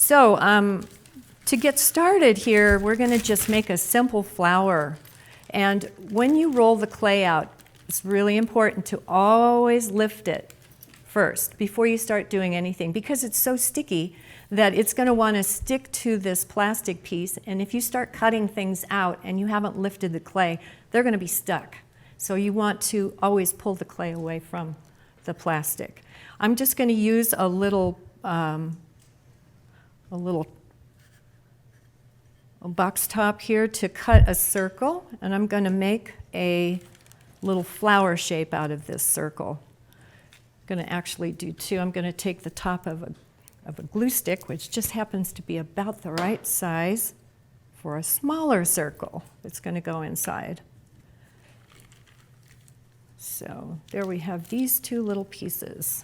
So to get started here, we're going to just make a simple flower. And when you roll the clay out, it's really important to always lift it first before you start doing anything, because it's so sticky that it's going to want to stick to this plastic piece. And if you start cutting things out and you haven't lifted the clay, they're going to be stuck. So you want to always pull the clay away from the plastic. I'm just going to use a little box top here to cut a circle, and I'm going to make a little flower shape out of this circle. I'm going to actually do two. I'm going to take the top of a glue stick, which just happens to be about the right size for a smaller circle that's going to go inside. So there we have these two little pieces.